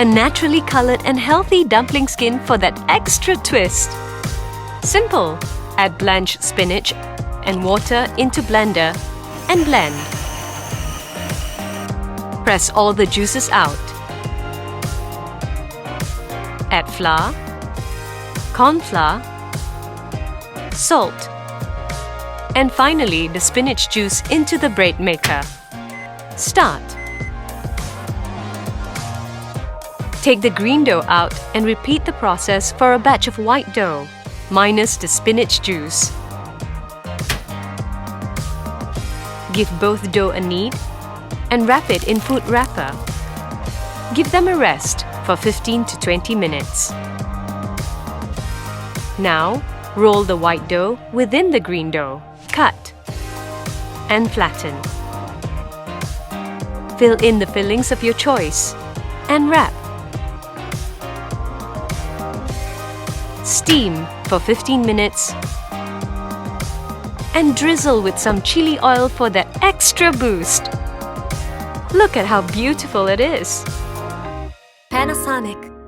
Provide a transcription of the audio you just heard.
A naturally colored and healthy dumpling skin for that extra twist. Simple. Add blanched spinach and water into blender and blend. Press all the juices out. Add flour, corn flour, salt, and finally the spinach juice into the bread maker. Start. Take the green dough out and repeat the process for a batch of white dough, minus the spinach juice. Give both dough a knead and wrap it in food wrapper. Give them a rest for 15 to 20 minutes. Now, roll the white dough within the green dough. Cut and flatten. Fill in the fillings of your choice and wrap. Steam for 15 minutes and drizzle with some chili oil for that extra boost. Look at how beautiful it is! Panasonic.